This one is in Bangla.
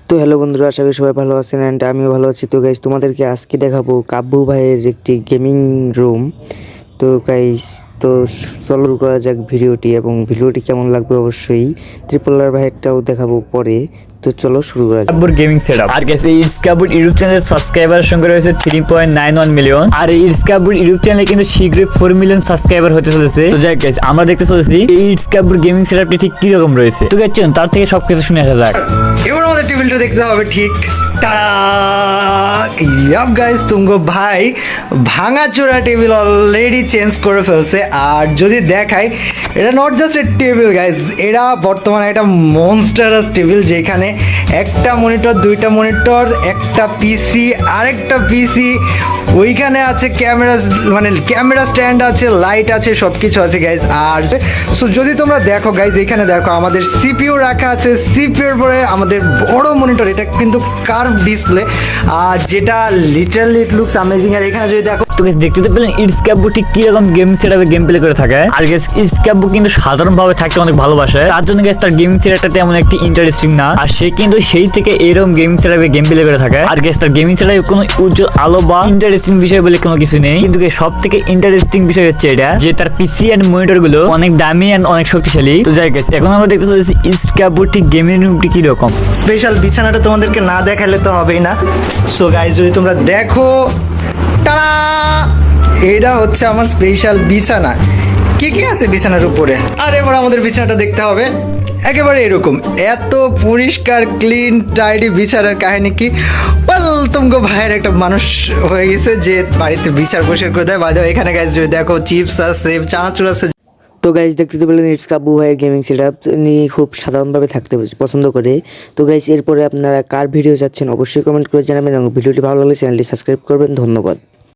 তো হ্যালো বন্ধুরা, আশা করি সবাই ভালো আছেন অ্যান্ড আমিও ভালো আছি। তো গাইস, তোমাদেরকে আজকে দেখাবো কাব্বু ভাইয়ের একটি গেমিং রুম। তো গাইস, তো চলো শুরু করা যাক ভিডিওটি, এবং ভিডিওটি কেমন লাগবে অবশ্যই ত্রিপলার ভাইয়েরটাও দেখাবো পরে। তো চলো শুরু করা যাক। কাব্বুর গেমিং সেটআপ। আর গাইস, এই ইটস কাব্বুর ইউটিউব চ্যানেলের সাবস্ক্রাইবার সংখ্যা রয়েছে 3.91 মিলিয়ন। আর এই ইটস কাব্বুর ইউটিউব চ্যানেলে কিন্তু শীঘ্রই 4 মিলিয়ন সাবস্ক্রাইবার হতে চলেছে। তো যাই গাইস, আমরা দেখতে চলেছি এই ইটস কাব্বুর গেমিং সেটআপটি ঠিক কি রকম রয়েছে। তো গাইস, চলুন তার থেকে সবকিছু শুনে আসা যাক। এবার আমাদের টেবিলটা দেখতে হবে ঠিক ইয়াপ গাইস, তুমগো ভাই ভাঙাচোরা টেবিল অলরেডি চেঞ্জ করে ফেলছে। আর যদি দেখাই, এটা not just a table guys, এটা বর্তমানে একটা মনস্টারাস টেবিল, যেখানে একটা মনিটর, দুইটা মনিটর, একটা পিসি, আরেকটা পিসি, ওইখানে আছে ক্যামেরা, মানে ক্যামেরা স্ট্যান্ড আছে, লাইট আছে, সব কিছু আছে গাইজ। আর সো যদি তোমরা দেখো গাইজ, এখানে দেখো আমাদের সিপিইউ রাখা আছে, সিপিইউর পরে আমাদের বড় মনিটর, এটা কিন্তু কার্ভ ডিসপ্লে, আর যেটা লিটারালি ইট লুকস অ্যামেজিং। আর এখানে যদি দেখো, তো গাইস, দেখতে তো পেলেন ইটস কাব্বু ঠিক কি রকম গেম সেটআপে গেম প্লে করে থাকে। আর গাইস, ইটস কাব্বু কিন্তু সাধারণভাবে থাকতে অনেক ভালোবাসে, তার জন্য গাইস তার গেমিং সেটআপটা তেমন একটি ইন্টারেস্টিং না। আর সে কিন্তু সেই থেকে এরকম গেমিং সেটআপে গেম প্লে করে থাকে। আর গাইস, তার গেমিং সেটআপে কোনো উজ্জ্বল আলো বা ইন্টারেস্টিং বিষয় বলে কোনো কিছু নেই। কিন্তু সব থেকে ইন্টারেস্টিং বিষয় হচ্ছে এটা যে তার পিসি এন্ড মনিটর গুলো অনেক দামি এন্ড অনেক শক্তিশালী। তো যাই গাইস, এখন আমরা দেখতে চলেছি ইটস কাব্বুর ঠিক গেমিং রুমটি কি রকম। স্পেশাল বিছানাটা তোমাদেরকে না দেখালে তো হবেই না। সো গাইজ, যদি তোমরা দেখো, টাড়া, এটা হচ্ছে আমার স্পেশাল বিছানা। কি কি আছে বিছানার উপরে? আর এবার আমাদের বিছানাটা দেখতে হবে একেবারে এরকম, এত পরিষ্কার ক্লিন টাইডি বিছানার কাহিনী কি? তুমগো ভাইয়ের একটা মানুষ হয়ে গেছে যে বাড়িতে বিছার পরিষ্কার করে দেয়। বাজে এখানে গাইজ যদি দেখো, চিপস আছে, চানাচুর আছে। তো গাইস, দেখতে পেলেন ইটস কাব্বু ভাইয়ের গেমিং সেটআপ নিয়ে খুব সাধারণভাবে থাকতে পছন্দ করে। তো গাইস, এরপরে আপনারা কার ভিডিও চাচ্ছেন অবশ্যই কমেন্ট করে জানাবেন, এবং ভিডিওটি ভালো লাগলে চ্যানেলটি সাবস্ক্রাইব করবেন। ধন্যবাদ।